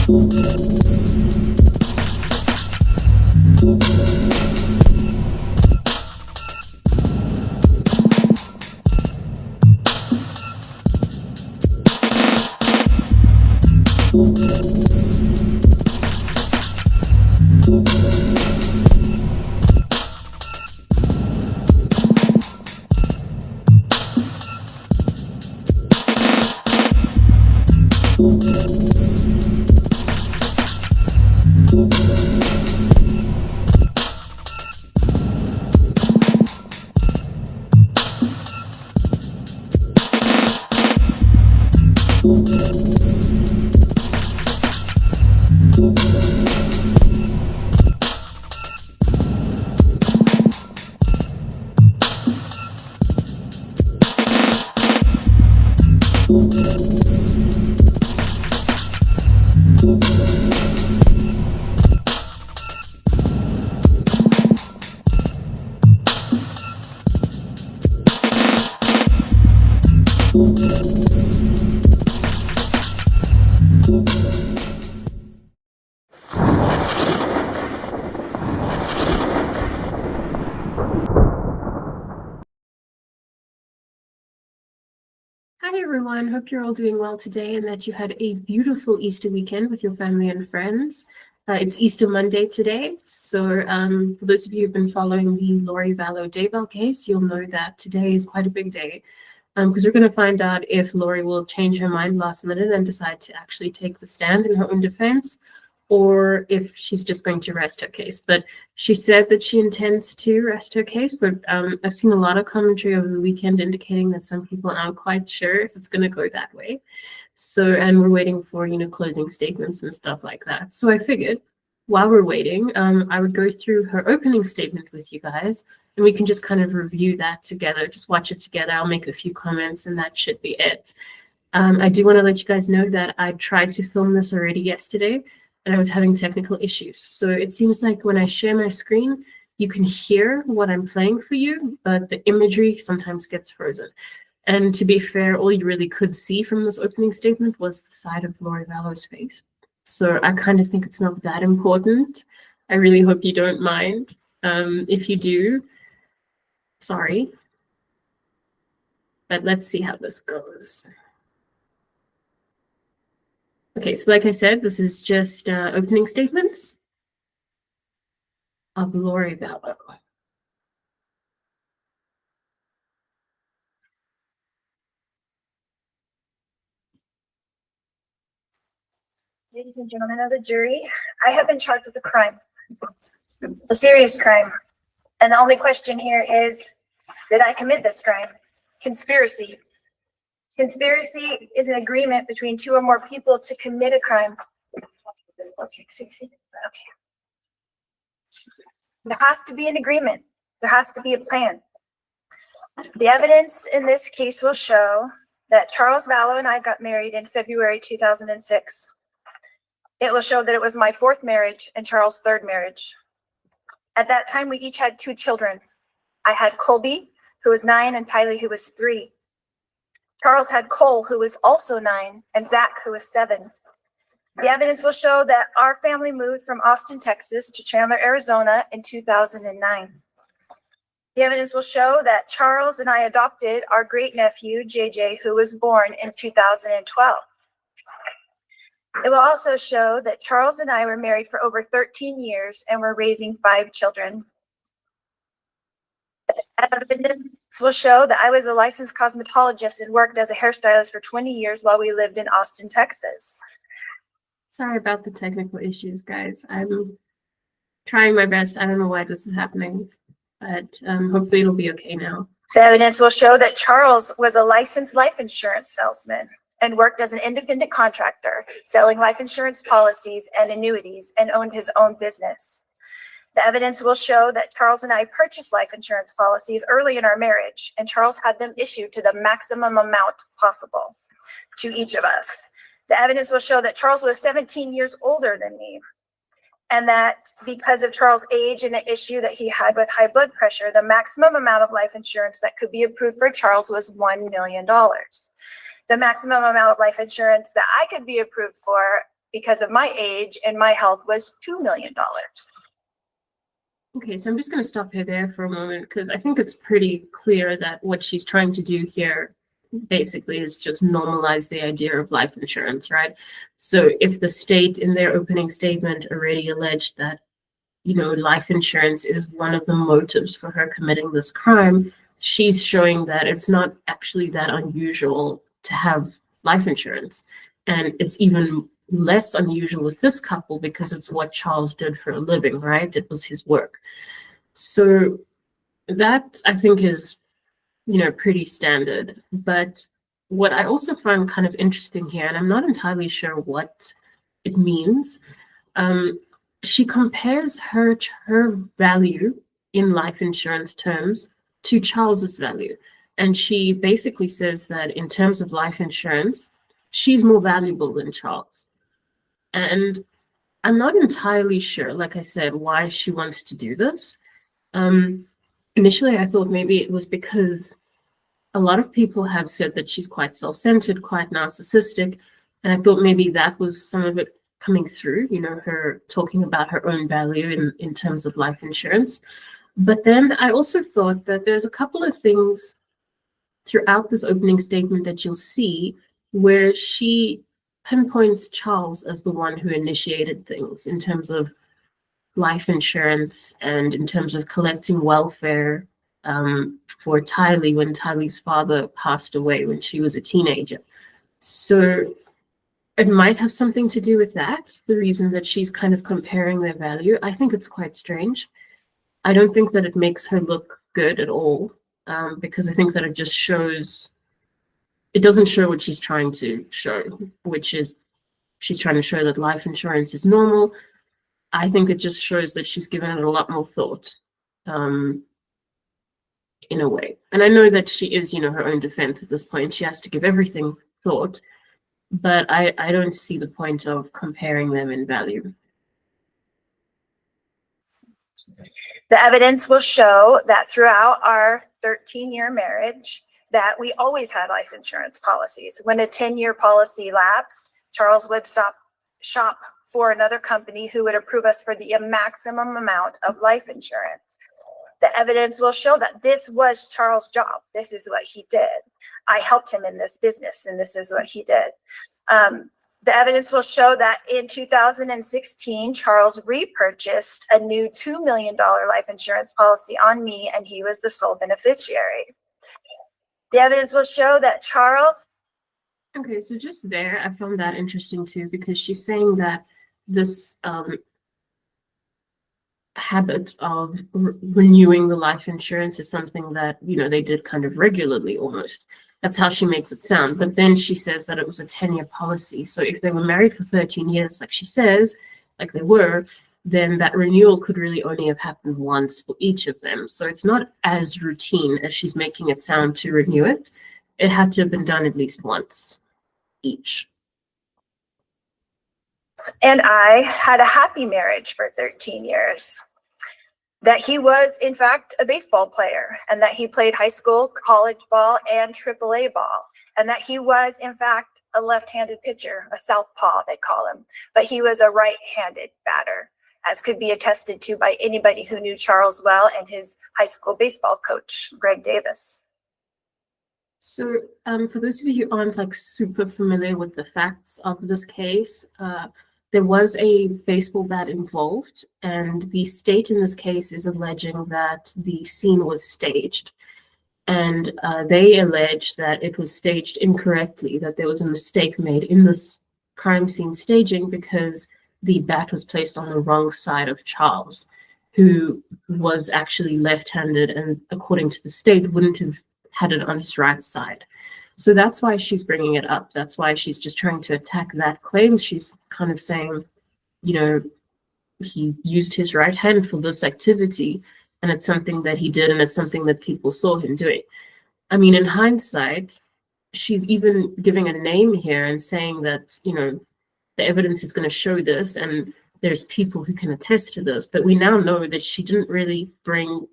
Hi everyone, hope you're all doing well today and that you had a beautiful Easter weekend with your family and friends. It's Easter Monday today, so for those of you who've been following the Vallow Daybell case, you'll know that today is quite a big day because we're going to find out if Lori will change her mind last minute and decide to actually take the stand in her own defense, or if she's just going to rest her case. But she said that she intends to rest her case, but I've seen a lot of commentary over the weekend indicating that some people aren't quite sure if it's going to go that way. So, and we're waiting for, closing statements and stuff like that. So I figured while we're waiting, I would go through her opening statement with you guys, and we can just kind of review that together, just watch it together. I'll make a few comments and that should be it. I do want to let you guys know that I tried to film this already yesterday, and I was having technical issues. So it seems like when I share my screen, you can hear what I'm playing for you, but the imagery sometimes gets frozen. And to be fair, all you really could see from this opening statement was the side of Lori Vallow's face. So I kind of think it's not that important. I really hope you don't mind. If you do, sorry. But let's see how this goes. Okay, so like I said, this is just opening statements of Lori Vallow. Ladies and gentlemen of the jury, I have been charged with a crime, a serious crime. And the only question here is, did I commit this crime? Conspiracy. Conspiracy is an agreement between two or more people to commit a crime. Okay. There has to be an agreement. There has to be a plan. The evidence in this case will show that Charles Vallow and I got married in February 2006. It will show that it was my fourth marriage and Charles' third marriage. At that time, we each had 2 children. I had Colby, who was 9, and Tylee, who was 3. Charles had Cole, who was also 9, and Zach, who was 7. The evidence will show that our family moved from Austin, Texas to Chandler, Arizona in 2009. The evidence will show that Charles and I adopted our great nephew, JJ, who was born in 2012. It will also show that Charles and I were married for over 13 years and were raising 5 children. Evidence will show that I was a licensed cosmetologist and worked as a hairstylist for 20 years while we lived in Austin, Texas. Sorry about the technical issues, guys. I'm trying my best. I don't know why this is happening, but hopefully it'll be okay now. The evidence will show that Charles was a licensed life insurance salesman and worked as an independent contractor, selling life insurance policies and annuities, and owned his own business. The evidence will show that Charles and I purchased life insurance policies early in our marriage, and Charles had them issued to the maximum amount possible to each of us. The evidence will show that Charles was 17 years older than me, and that because of Charles' age and the issue that he had with high blood pressure, the maximum amount of life insurance that could be approved for Charles was $1 million. The maximum amount of life insurance that I could be approved for because of my age and my health was $2 million. Okay, so I'm just going to stop her there for a moment because I think it's pretty clear that what she's trying to do here basically is just normalize the idea of life insurance, right? So if the state in their opening statement already alleged that, life insurance is one of the motives for her committing this crime, she's showing that it's not actually that unusual to have life insurance. And it's even less unusual with this couple because it's what Charles did for a living, right? It was his work. So that I think is, pretty standard. But what I also find kind of interesting here, and I'm not entirely sure what it means, she compares her value in life insurance terms to Charles's value. And she basically says that in terms of life insurance, she's more valuable than Charles. And I'm not entirely sure, like I said, why she wants to do this. Initially, I thought maybe it was because a lot of people have said that she's quite self-centered, quite narcissistic. And I thought maybe that was some of it coming through, her talking about her own value in terms of life insurance. But then I also thought that there's a couple of things throughout this opening statement that you'll see where she pinpoints Charles as the one who initiated things in terms of life insurance and in terms of collecting welfare for Tylee when Tylee's father passed away when she was a teenager. So it might have something to do with that, the reason that she's kind of comparing their value. I think it's quite strange. I don't think that it makes her look good at all, because I think that it just shows, it doesn't show what she's trying to show, which is she's trying to show that life insurance is normal. I think it just shows that she's given it a lot more thought, in a way. And I know that she is, her own defense at this point. She has to give everything thought, but I don't see the point of comparing them in value. The evidence will show that throughout our 13-year marriage, that we always had life insurance policies. When a 10-year policy lapsed, Charles would shop for another company who would approve us for the maximum amount of life insurance. The evidence will show that this was Charles' job. This is what he did. I helped him in this business, and this is what he did. The evidence will show that in 2016, Charles repurchased a new $2 million life insurance policy on me, and he was the sole beneficiary. The evidence will show that Charles... Okay, so just there, I found that interesting too, because she's saying that this habit of renewing the life insurance is something that, they did kind of regularly almost. That's how she makes it sound. But then she says that it was a 10-year policy. So if they were married for 13 years, like she says, like they were, then that renewal could really only have happened once for each of them. So it's not as routine as she's making it sound to renew it. It had to have been done at least once each. And I had a happy marriage for 13 years. That he was, in fact, a baseball player, and that he played high school, college ball, and AAA ball, and that he was, in fact, a left-handed pitcher, a southpaw, they call him, but he was a right-handed batter, as could be attested to by anybody who knew Charles well and his high school baseball coach, Greg Davis. So for those of you who aren't super familiar with the facts of this case, there was a baseball bat involved, and the state in this case is alleging that the scene was staged. And they allege that it was staged incorrectly, that there was a mistake made in this crime scene staging because the bat was placed on the wrong side of Charles, who was actually left-handed and, according to the state, wouldn't have had it on his right side. So that's why she's bringing it up. That's why she's just trying to attack that claim. She's kind of saying, he used his right hand for this activity, and it's something that he did, and it's something that people saw him doing. I mean, in hindsight, she's even giving a name here and saying that, the evidence is going to show this, and there's people who can attest to this. But we now know that she didn't really bring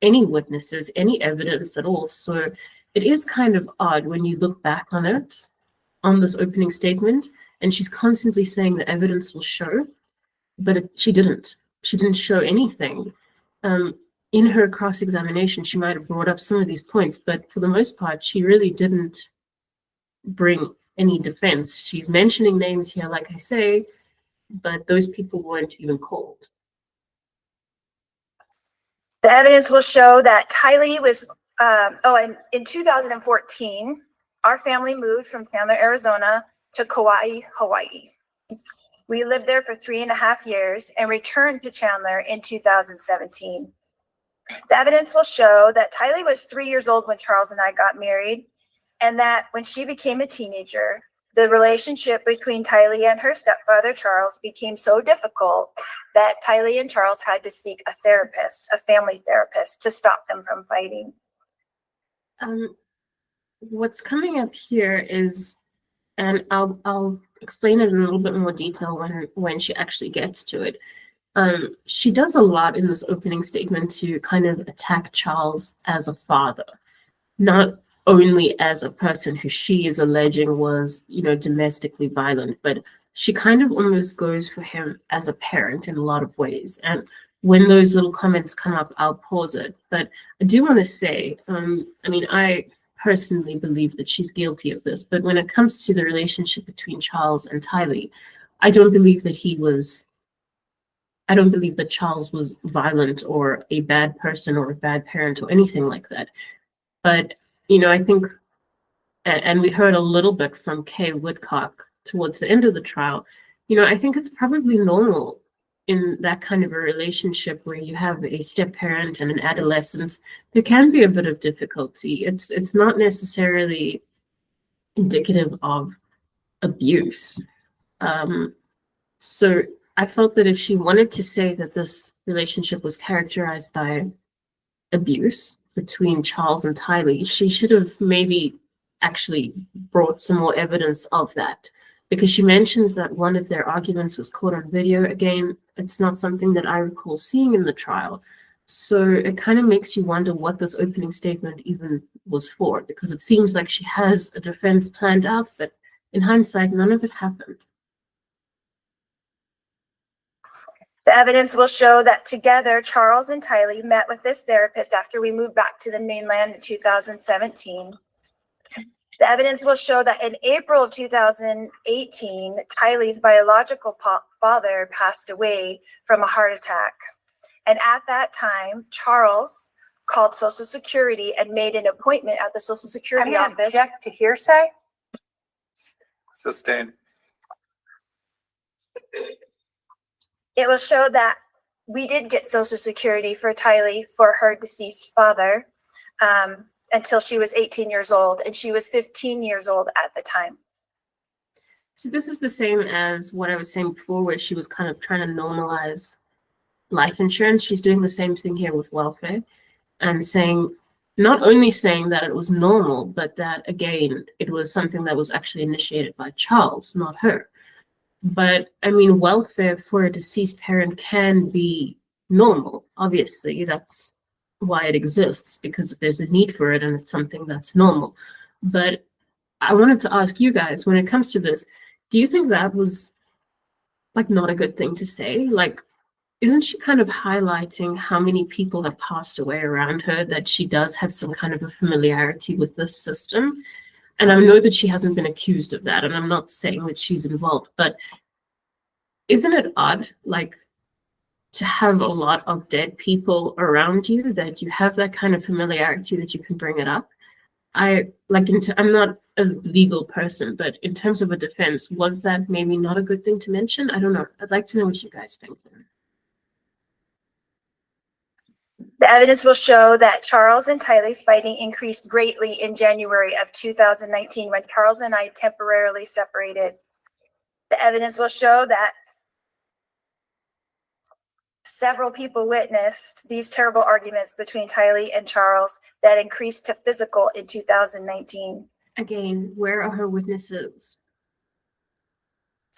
any witnesses, any evidence at all. So it is kind of odd when you look back on it, on this opening statement, And she's constantly saying the evidence will show, but she didn't. She didn't show anything. In her cross-examination, she might have brought up some of these points, but for the most part, she really didn't bring any defense. She's mentioning names here, like I say, but those people weren't even called. The evidence will show that Tylee was, and in 2014, our family moved from Chandler, Arizona to Kauai, Hawaii. We lived there for 3.5 years and returned to Chandler in 2017. The evidence will show that Tylee was 3 years old when Charles and I got married, and that when she became a teenager, the relationship between Tylee and her stepfather, Charles, became so difficult that Tylee and Charles had to seek a therapist, a family therapist, to stop them from fighting. What's coming up here is, and I'll explain it in a little bit more detail when she actually gets to it. She does a lot in this opening statement to kind of attack Charles as a father, not only as a person who she is alleging was, domestically violent, but she kind of almost goes for him as a parent in a lot of ways. And when those little comments come up, I'll pause it. But I do want to say, I personally believe that she's guilty of this, but when it comes to the relationship between Charles and Tylee, I don't believe that Charles was violent or a bad person or a bad parent or anything like that. But, I think, and we heard a little bit from Kay Woodcock towards the end of the trial, I think it's probably normal in that kind of a relationship where you have a step-parent and an adolescent. There can be a bit of difficulty. It's not necessarily indicative of abuse. So I felt that if she wanted to say that this relationship was characterized by abuse between Charles and Tylee, she should have maybe actually brought some more evidence of that, because she mentions that one of their arguments was caught on video. Again, it's not something that I recall seeing in the trial. So it kind of makes you wonder what this opening statement even was for, because it seems like she has a defense planned out, but in hindsight, none of it happened. The evidence will show that together, Charles and Tylee met with this therapist after we moved back to the mainland in 2017. The evidence will show that in April of 2018, Tylee's biological father passed away from a heart attack. And at that time, Charles called Social Security and made an appointment at the Social Security office. Object to hearsay. Sustained. It will show that we did get Social Security for Tylee for her deceased father until she was 18 years old, and she was 15 years old at the time. So this is the same as what I was saying before, where she was kind of trying to normalize life insurance. She's doing the same thing here with welfare, and not only saying that it was normal, but that, again, it was something that was actually initiated by Charles, not her. But welfare for a deceased parent can be normal. Obviously, that's why it exists, because there's a need for it and it's something that's normal. But I wanted to ask you guys, when it comes to this, do you think that was not a good thing to say? Isn't she kind of highlighting how many people have passed away around her, that she does have some kind of a familiarity with this system? And I know that she hasn't been accused of that, and I'm not saying that she's involved, but isn't it odd, to have a lot of dead people around you, that you have that kind of familiarity that you can bring it up? I'm not a legal person, but in terms of a defense, was that maybe not a good thing to mention? I don't know. I'd like to know what you guys think then. The evidence will show that Charles and Tylee's fighting increased greatly in January of 2019 when Charles and I temporarily separated. The evidence will show that several people witnessed these terrible arguments between Tylee and Charles that increased to physical in 2019. Again, where are her witnesses?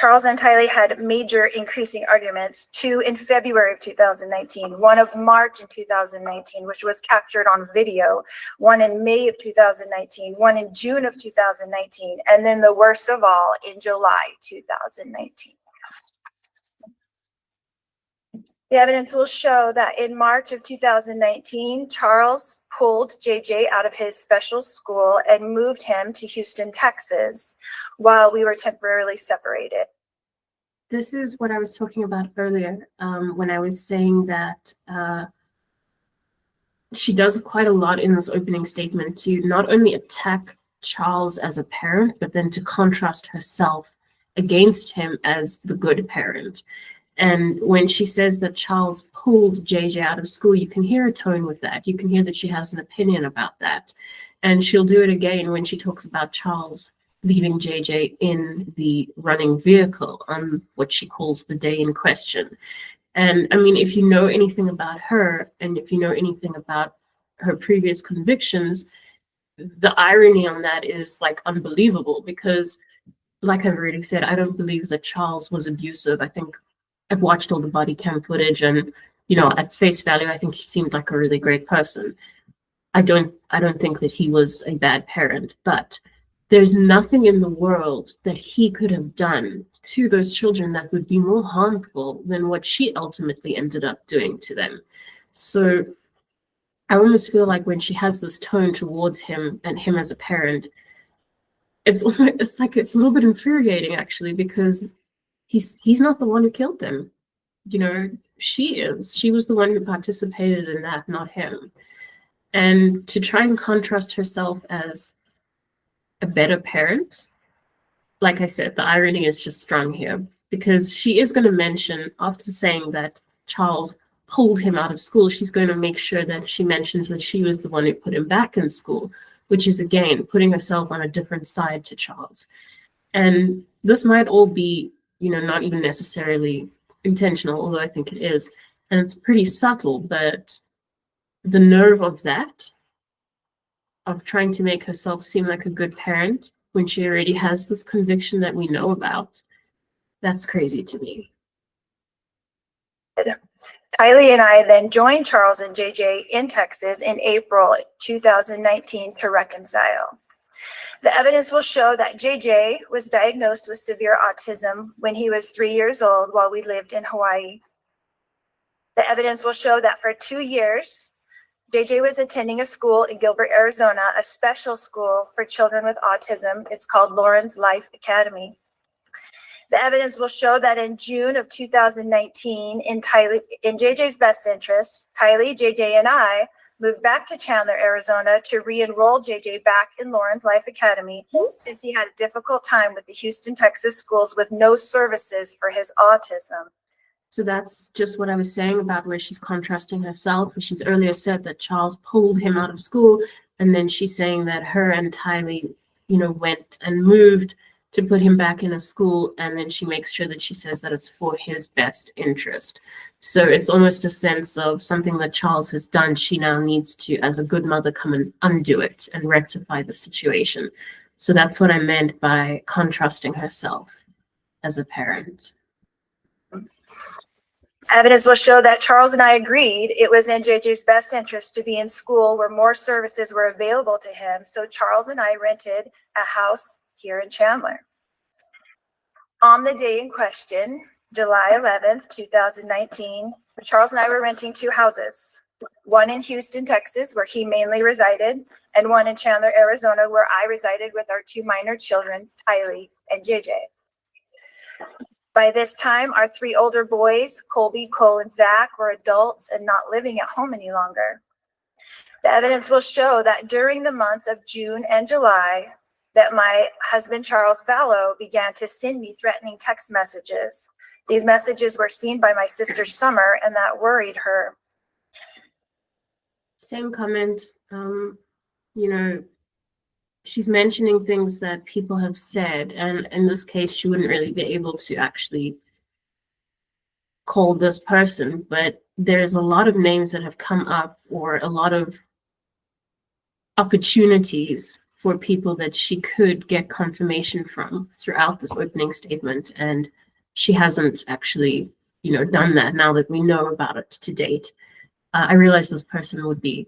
Charles and Tylee had major increasing arguments, two in February of 2019, one of March in 2019, which was captured on video, one in May of 2019, one in June of 2019, and then the worst of all in July 2019. The evidence will show that in March of 2019, Charles pulled JJ out of his special school and moved him to Houston, Texas, while we were temporarily separated. This is what I was talking about earlier, when I was saying that she does quite a lot in this opening statement to not only attack Charles as a parent, but then to contrast herself against him as the good parent. And when she says that Charles pulled JJ out of school, you can hear a tone with that. You can hear that she has an opinion about that. And she'll do it again when she talks about Charles leaving JJ in the running vehicle on what she calls the day in question. And I mean, if you know anything about her, and if you know anything about her previous convictions, the irony on that is like unbelievable, because like I've already said, I don't believe that Charles was abusive. I think I've watched all the body cam footage, and you know, at face value, I think he seemed like a really great person. I don't think that he was a bad parent, but there's nothing in the world that he could have done to those children that would be more harmful than what she ultimately ended up doing to them. So I almost feel like when she has this tone towards him and him as a parent, it's like it's a little bit infuriating actually, because he's not the one who killed them. You know, she is. She was the one who participated in that, not him. And to try and contrast herself as a better parent, like I said, the irony is just strong here, because she is going to mention, after saying that Charles pulled him out of school, she's going to make sure that she mentions that she was the one who put him back in school, which is again putting herself on a different side to Charles. And this might all be, you know, not even necessarily intentional, although I think it is, and it's pretty subtle, but the nerve of that, of trying to make herself seem like a good parent when she already has this conviction that we know about, that's crazy to me. Tylee and I then joined Charles and JJ in Texas in April 2019 to reconcile. The evidence will show that JJ was diagnosed with severe autism when he was 3 years old while we lived in Hawaii. The evidence will show that for 2 years, JJ was attending a school in Gilbert, Arizona, a special school for children with autism. It's called Lauren's Life Academy. The evidence will show that in June of 2019, in JJ's best interest, Tylee, JJ, and I moved back to Chandler, Arizona to re-enroll JJ back in Lauren's Life Academy since he had a difficult time with the Houston, Texas schools with no services for his autism. So that's just what I was saying about where she's contrasting herself. She's earlier said that Charles pulled him out of school, and then she's saying that her and Tylee, you know, went and moved to put him back in a school, and then she makes sure that she says that it's for his best interest. So it's almost a sense of something that Charles has done. She now needs to, as a good mother, come and undo it and rectify the situation. So that's what I meant by contrasting herself as a parent. Evidence will show that Charles and I agreed it was in JJ's best interest to be in school where more services were available to him. So Charles and I rented a house here in Chandler. On the day in question, July 11th, 2019, Charles and I were renting 2 houses, one in Houston, Texas, where he mainly resided, and one in Chandler, Arizona, where I resided with our 2 minor children, Tylee and JJ. By this time, our 3 older boys, Colby, Cole, and Zach, were adults and not living at home any longer. The evidence will show that during the months of June and July, that my husband, Charles Vallow, began to send me threatening text messages. These messages were seen by my sister Summer, and that worried her. Same comment. You know, she's mentioning things that people have said, and in this case, she wouldn't really be able to actually call this person, but there's a lot of names that have come up, or a lot of opportunities for people that she could get confirmation from throughout this opening statement. And she hasn't actually, done that now that we know about it to date. I realize this person would be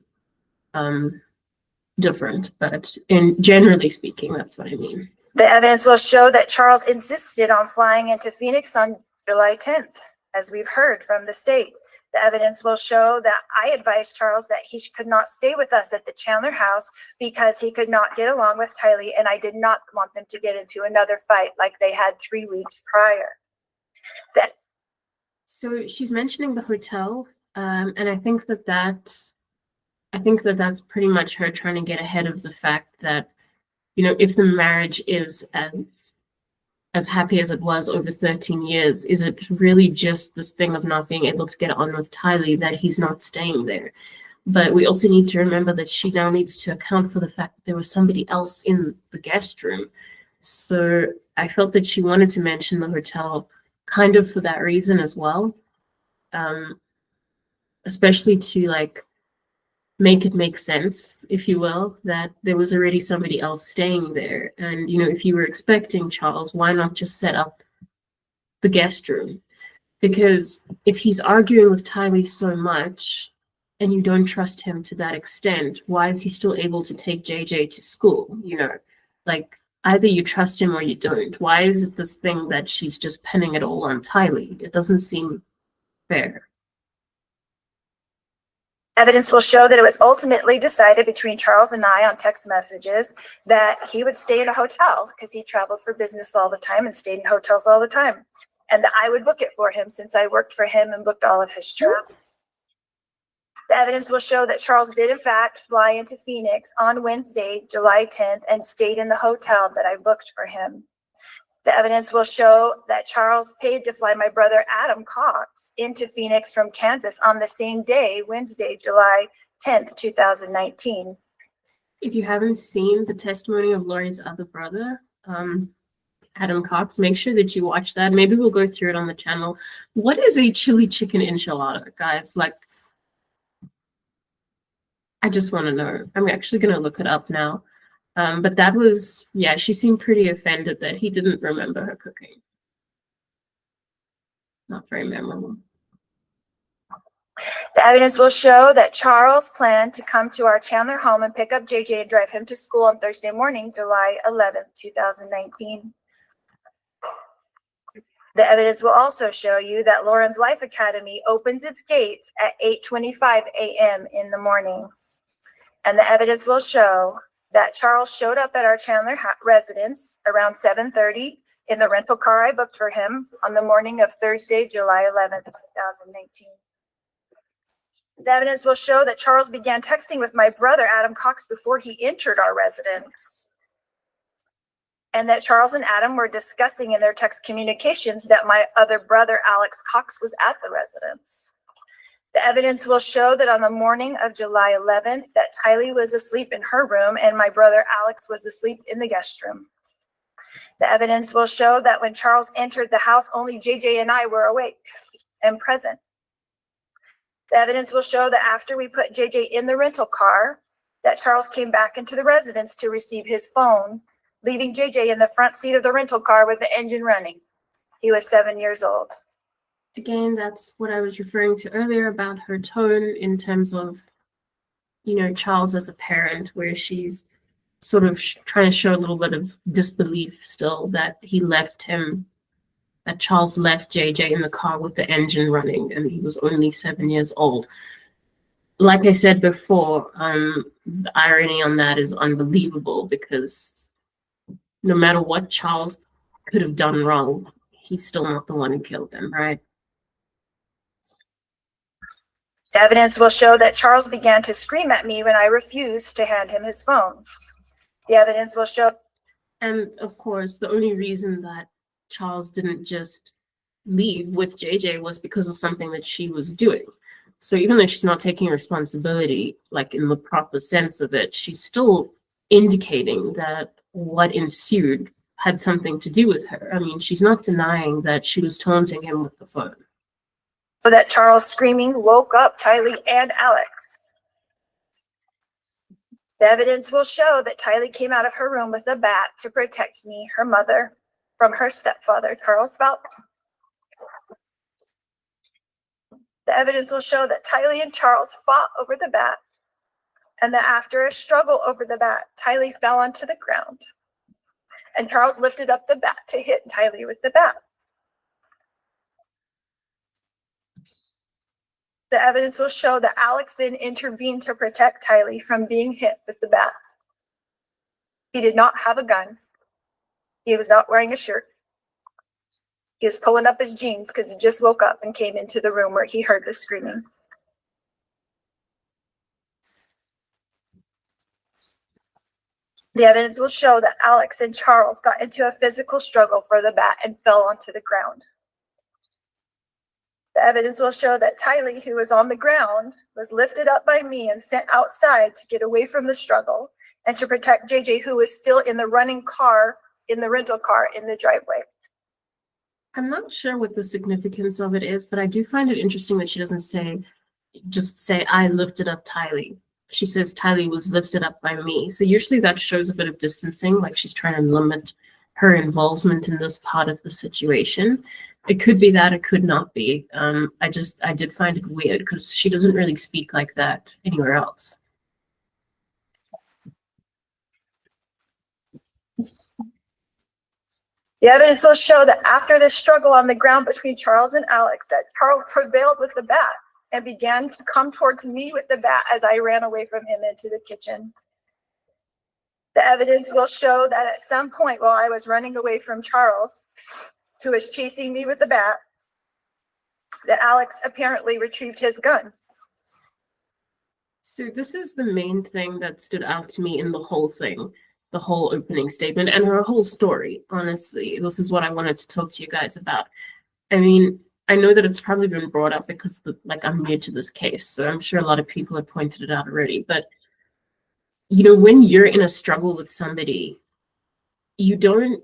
different, but generally speaking, that's what I mean. The evidence will show that Charles insisted on flying into Phoenix on July 10th, as we've heard from the state. The evidence will show that I advised Charles that he could not stay with us at the Chandler house because he could not get along with Tylee, and I did not want them to get into another fight like they had 3 weeks prior. So she's mentioning the hotel, and I think that's pretty much her trying to get ahead of the fact that, if the marriage is as happy as it was over 13 years, is it really just this thing of not being able to get on with Tylee that he's not staying there? But we also need to remember that she now needs to account for the fact that there was somebody else in the guest room. So I felt that she wanted to mention the hotel kind of for that reason as well, especially to make it make sense, if you will, that there was already somebody else staying there. And, if you were expecting Charles, why not just set up the guest room? Because if he's arguing with Tylee so much and you don't trust him to that extent, why is he still able to take JJ to school? Either you trust him or you don't. Why is it this thing that she's just pinning it all on Tylee? It doesn't seem fair. Evidence will show that it was ultimately decided between Charles and I on text messages that he would stay in a hotel because he traveled for business all the time and stayed in hotels all the time. And that I would book it for him since I worked for him and booked all of his travel. The evidence will show that Charles did in fact fly into Phoenix on Wednesday, July 10th, and stayed in the hotel that I booked for him. The evidence will show that Charles paid to fly my brother Adam Cox into Phoenix from Kansas on the same day, Wednesday, July 10th, 2019. If you haven't seen the testimony of Lori's other brother, Adam Cox, make sure that you watch that. Maybe we'll go through it on the channel. What is a chili chicken enchilada, guys? I just want to know. I'm actually going to look it up now. But that was, she seemed pretty offended that he didn't remember her cooking. Not very memorable. The evidence will show that Charles planned to come to our Chandler home and pick up JJ and drive him to school on Thursday morning, July 11th, 2019. The evidence will also show you that Lauren's Life Academy opens its gates at 8:25 a.m. in the morning. And the evidence will show that Charles showed up at our Chandler residence around 7:30 in the rental car I booked for him on the morning of Thursday, July 11th, 2019. The evidence will show that Charles began texting with my brother, Adam Cox, before he entered our residence. And that Charles and Adam were discussing in their text communications that my other brother, Alex Cox, was at the residence. The evidence will show that on the morning of July 11th, that Tylee was asleep in her room and my brother Alex was asleep in the guest room. The evidence will show that when Charles entered the house, only JJ and I were awake and present. The evidence will show that after we put JJ in the rental car, that Charles came back into the residence to receive his phone, leaving JJ in the front seat of the rental car with the engine running. He was 7 years old. Again, that's what I was referring to earlier about her tone in terms of, Charles as a parent, where she's sort of trying to show a little bit of disbelief still that Charles left JJ in the car with the engine running and he was only 7 years old. Like I said before, the irony on that is unbelievable because no matter what Charles could have done wrong, he's still not the one who killed them, right? The evidence will show that Charles began to scream at me when I refused to hand him his phone. The evidence will show. And of course, the only reason that Charles didn't just leave with JJ was because of something that she was doing. So even though she's not taking responsibility, in the proper sense of it, she's still indicating that what ensued had something to do with her. I mean, she's not denying that she was taunting him with the phone. So that Charles screaming woke up Tylee and Alex. The evidence will show that Tylee came out of her room with a bat to protect me, her mother, from her stepfather, Charles Vallow. The evidence will show that Tylee and Charles fought over the bat, and that after a struggle over the bat, Tylee fell onto the ground, and Charles lifted up the bat to hit Tylee with the bat. The evidence will show that Alex then intervened to protect Tylee from being hit with the bat. He did not have a gun. He was not wearing a shirt. He was pulling up his jeans because he just woke up and came into the room where he heard the screaming. The evidence will show that Alex and Charles got into a physical struggle for the bat and fell onto the ground. The evidence will show that Tylee, who was on the ground, was lifted up by me and sent outside to get away from the struggle and to protect JJ, who was still in the running car, in the rental car in the driveway. I'm not sure what the significance of it is, but I do find it interesting that she doesn't just say, I lifted up Tylee. She says Tylee was lifted up by me. So usually that shows a bit of distancing, like she's trying to limit her involvement in this part of the situation. It could be that, it could not be. I did find it weird because she doesn't really speak like that anywhere else. The evidence will show that after the struggle on the ground between Charles and Alex, that Charles prevailed with the bat and began to come towards me with the bat as I ran away from him into the kitchen. The evidence will show that at some point while I was running away from Charles, who was chasing me with the bat, that Alex apparently retrieved his gun. So this is the main thing that stood out to me in the whole thing, the whole opening statement and her whole story. Honestly, this is what I wanted to talk to you guys about. I mean, I know that it's probably been brought up because I'm new to this case, so I'm sure a lot of people have pointed it out already. But when you're in a struggle with somebody, you don't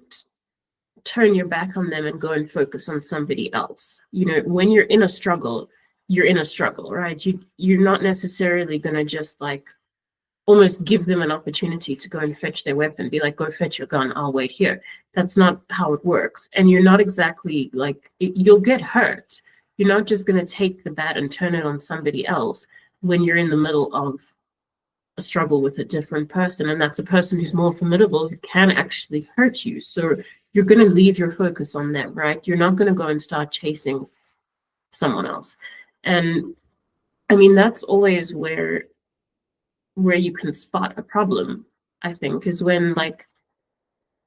turn your back on them and go and focus on somebody else. When you're in a struggle, right? You're not necessarily gonna just almost give them an opportunity to go and fetch their weapon, be like, go fetch your gun, I'll wait here. That's not how it works. And you're not exactly you'll get hurt. You're not just gonna take the bat and turn it on somebody else when you're in the middle of a struggle with a different person, and that's a person who's more formidable, who can actually hurt you. So you're going to leave your focus on them, right? You're not going to go and start chasing someone else. And I mean, that's always where you can spot a problem, I think, is when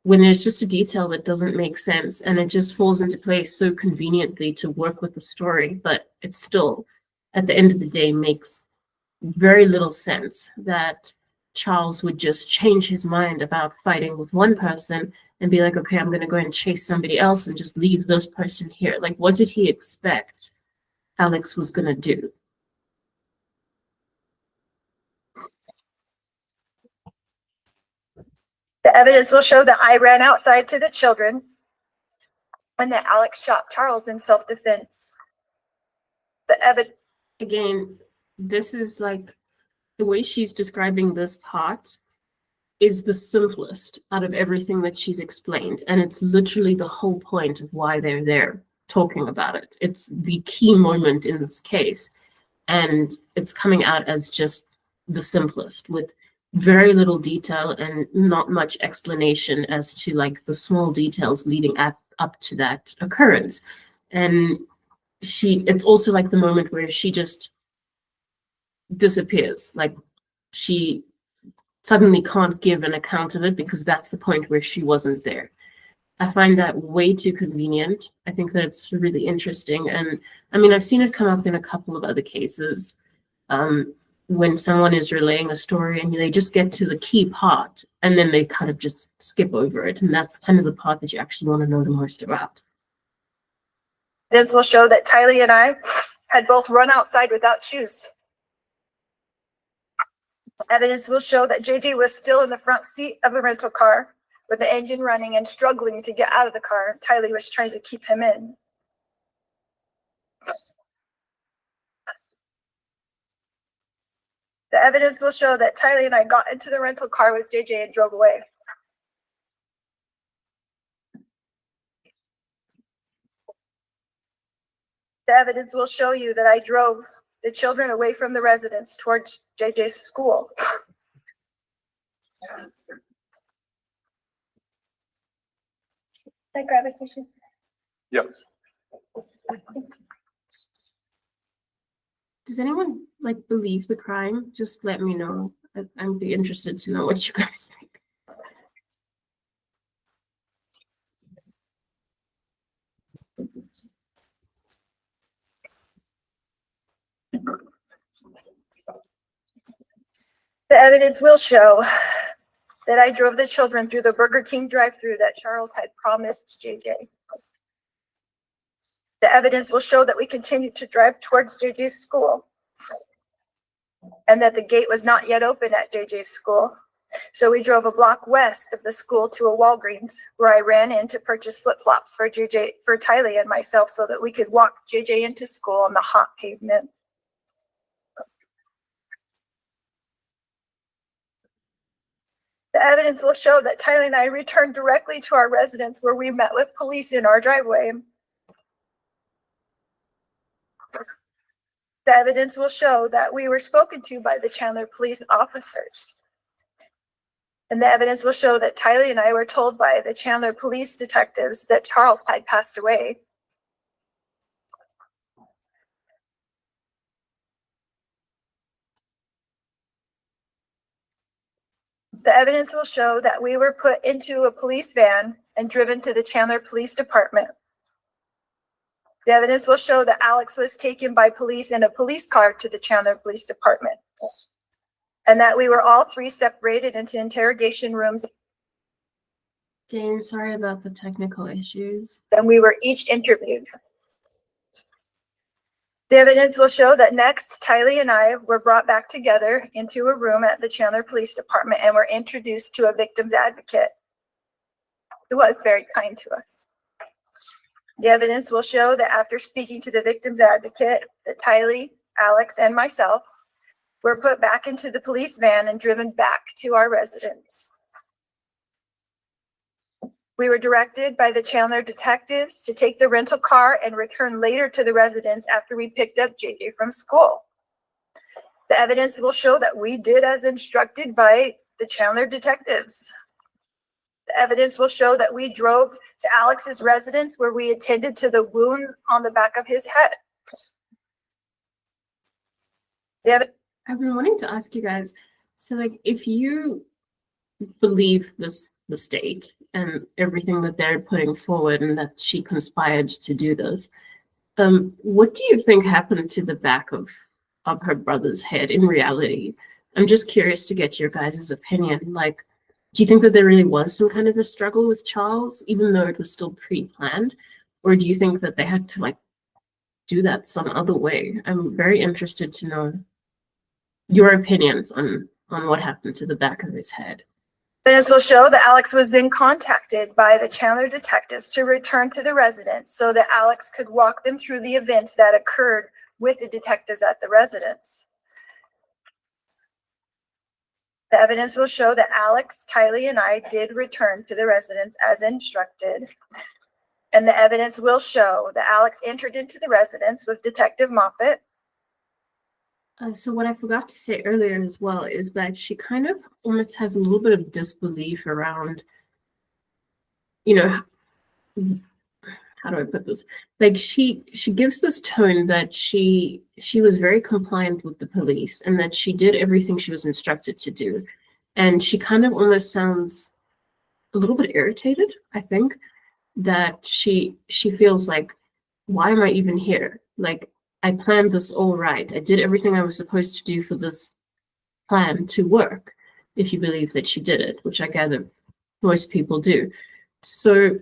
there's just a detail that doesn't make sense and it just falls into place so conveniently to work with the story, but it still, at the end of the day, makes very little sense that Charles would just change his mind about fighting with one person and be like, okay, I'm going to go and chase somebody else and just leave this person here. What did he expect Alex was going to do? The evidence will show that I ran outside to the children and that Alex shot Charles in self-defense. Again, this is the way she's describing this part is the simplest out of everything that she's explained. And it's literally the whole point of why they're there talking about it. It's the key moment in this case. And it's coming out as just the simplest with very little detail and not much explanation as to the small details leading up to that occurrence. And it's also the moment where she just disappears. She suddenly can't give an account of it because that's the point where she wasn't there. I find that way too convenient. I think that it's really interesting. And I mean, I've seen it come up in a couple of other cases when someone is relaying a story and they just get to the key part and then they kind of just skip over it. And that's kind of the part that you actually want to know the most about. This will show that Tylee and I had both run outside without shoes. Evidence will show that JJ was still in the front seat of the rental car with the engine running and struggling to get out of the car. Tylee was trying to keep him in. The evidence will show that Tylee and I got into the rental car with JJ and drove away. The evidence will show you that I drove the children away from the residence towards JJ's school. Can I grab a tissue? Yes. Does anyone like believe the crime? Just let me know. I'd be interested to know what you guys think. The evidence will show that I drove the children through the Burger King drive-thru that Charles had promised JJ. The evidence will show that we continued to drive towards JJ's school and that the gate was not yet open at JJ's school. So we drove a block west of the school to a Walgreens where I ran in to purchase flip-flops for Tylee and myself so that we could walk JJ into school on the hot pavement. The evidence will show that Tylee and I returned directly to our residence where we met with police in our driveway. The evidence will show that we were spoken to by the Chandler police officers. And the evidence will show that Tylee and I were told by the Chandler police detectives that Charles had passed away. The evidence will show that we were put into a police van and driven to the Chandler Police Department. The evidence will show that Alex was taken by police in a police car to the Chandler Police Department, and that we were all three separated into interrogation rooms. Jane, sorry about the technical issues. And we were each interviewed. The evidence will show that next, Tylee and I were brought back together into a room at the Chandler Police Department and were introduced to a victim's advocate who was very kind to us. The evidence will show that after speaking to the victim's advocate, that Tylee, Alex, and myself were put back into the police van and driven back to our residence. We were directed by the Chandler detectives to take the rental car and return later to the residence after we picked up JJ from school. The evidence will show that we did as instructed by the Chandler detectives. The evidence will show that we drove to Alex's residence where we attended to the wound on the back of his head. I've been wanting to ask you guys, so like if you believe the state and everything that they're putting forward and that she conspired to do this, what do you think happened to the back of her brother's head in reality? I'm just curious to get your guys' opinion. Like, do you think that there really was some kind of a struggle with Charles, even though it was still pre-planned? Or do you think that they had to like do that some other way? I'm very interested to know your opinions on what happened to the back of his head. Evidence will show that Alex was then contacted by the Chandler detectives to return to the residence so that Alex could walk them through the events that occurred with the detectives at the residence. The evidence will show that Alex, Tylee, and I did return to the residence as instructed. And the evidence will show that Alex entered into the residence with Detective Moffett. So what I forgot to say earlier as well is that she kind of almost has a little bit of disbelief around, you know, how do I put this? Like she gives this tone that she was very compliant with the police and that she did everything she was instructed to do. And she kind of almost sounds a little bit irritated, I think, that she feels like, why am I even here? Like, I planned this all right. I did everything I was supposed to do for this plan to work, if you believe that she did it, which I gather most people do. So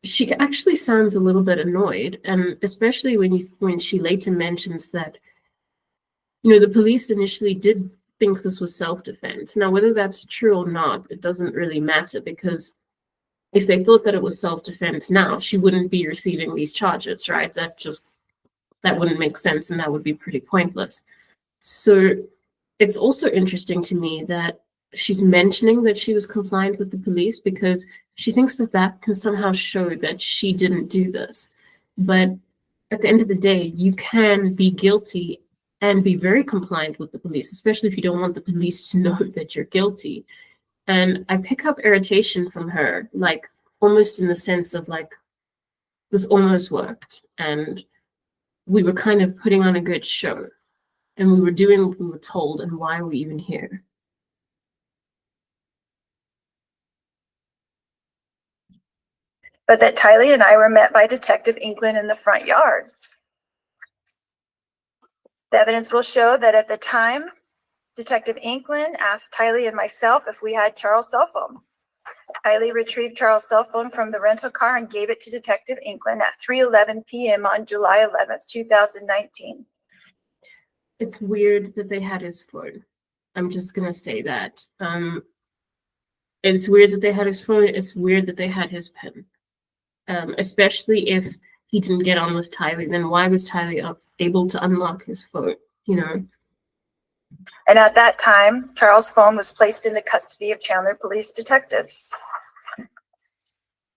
she actually sounds a little bit annoyed, and especially when she later mentions that, you know, the police initially did think this was self-defense. Now, whether that's true or not, it doesn't really matter, because if they thought that it was self-defense now, she wouldn't be receiving these charges, right? That wouldn't make sense, and that would be pretty pointless. So it's also interesting to me that she's mentioning that she was compliant with the police because she thinks that that can somehow show that she didn't do this. But at the end of the day, you can be guilty and be very compliant with the police, especially if you don't want the police to know that you're guilty. And I pick up irritation from her, like almost in the sense of like, this almost worked. And we were kind of putting on a good show. And we were doing what we were told, and why are we even here? But that Tylee and I were met by Detective England in the front yard. The evidence will show that at the time, Detective England asked Tylee and myself if we had Charles' cell phone. Tylee retrieved Charles' cell phone from the rental car and gave it to Detective England at 3:11 p.m. on July 11th, 2019. It's weird that they had his phone. I'm just gonna say that. It's weird that they had his phone. It's weird that they had his pen. Especially if he didn't get on with Tylee, then why was Tylee able to unlock his phone? You know. And at that time, Charles' phone was placed in the custody of Chandler police detectives.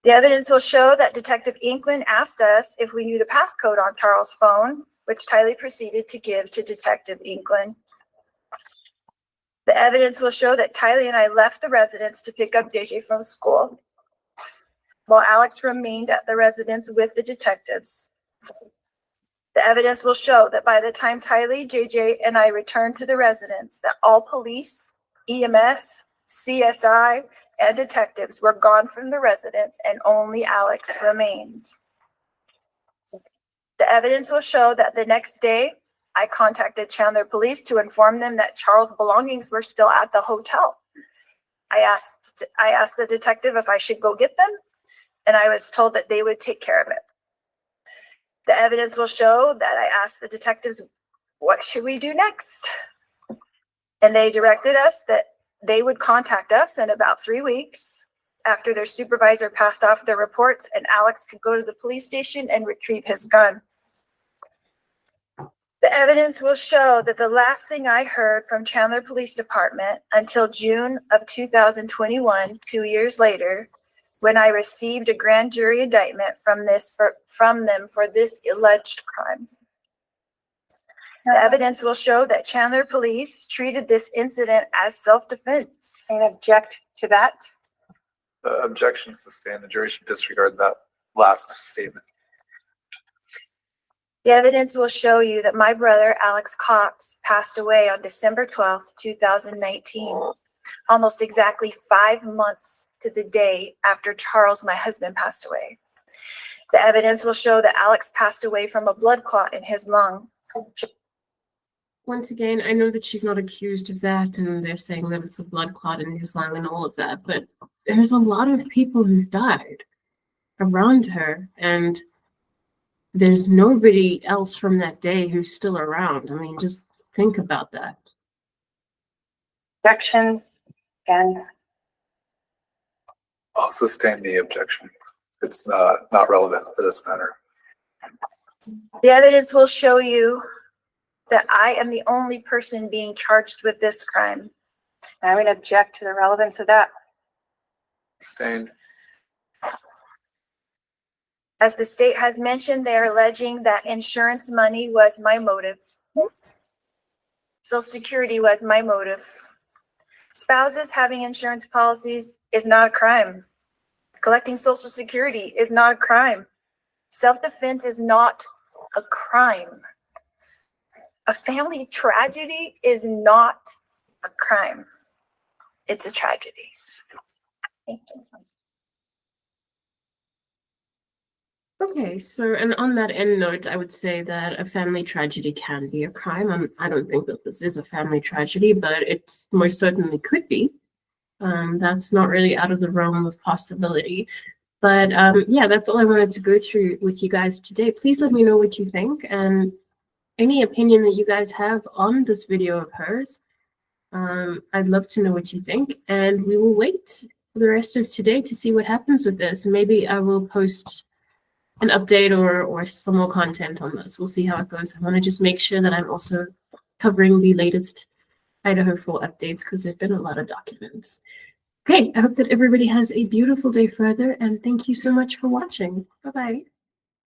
The evidence will show that Detective England asked us if we knew the passcode on Charles' phone, which Tylee proceeded to give to Detective England. The evidence will show that Tylee and I left the residence to pick up JJ from school, while Alex remained at the residence with the detectives. The evidence will show that by the time Tylee, JJ, and I returned to the residence, that all police, EMS, CSI, and detectives were gone from the residence and only Alex remained. The evidence will show that the next day, I contacted Chandler police to inform them that Charles' belongings were still at the hotel. I asked the detective if I should go get them, and I was told that they would take care of it. The evidence will show that I asked the detectives, what should we do next? And they directed us that they would contact us in about 3 weeks after their supervisor passed off their reports, and Alex could go to the police station and retrieve his gun. The evidence will show that the last thing I heard from Chandler Police Department until June of 2021, 2 years later, when I received a grand jury indictment from them for this alleged crime. The evidence will show that Chandler Police treated this incident as self-defense. And object to that. Objection sustained. The jury should disregard that last statement. The evidence will show you that my brother, Alex Cox, passed away on December 12th, 2019, almost exactly 5 months to the day after Charles, my husband, passed away. The evidence will show that Alex passed away from a blood clot in his lung. Once again, I know that she's not accused of that, and they're saying that it's a blood clot in his lung and all of that, but there's a lot of people who've died around her, and there's nobody else from that day who's still around. I mean, just think about that. Objection. And I'll sustain the objection. It's not relevant for this matter. The evidence will show you that I am the only person being charged with this crime. I would object to the relevance of that. Sustained. As the state has mentioned, they are alleging that insurance money was my motive. Social Security was my motive. Spouses having insurance policies is not a crime. Collecting Social Security is not a crime. Self-defense is not a crime. A family tragedy is not a crime. It's a tragedy. Thank you. Okay, so, and on that end note, I would say that a family tragedy can be a crime. I don't think that this is a family tragedy, but it most certainly could be. That's not really out of the realm of possibility. But yeah, that's all I wanted to go through with you guys today. Please let me know what you think, and any opinion that you guys have on this video of hers. I'd love to know what you think, and we will wait for the rest of today to see what happens with this. Maybe I will post an update or some more content on this. We'll see how it goes. I want to just make sure that I'm also covering the latest Idaho 4 updates, because there've been a lot of documents. Okay, I hope that everybody has a beautiful day further, and thank you so much for watching. Bye-bye.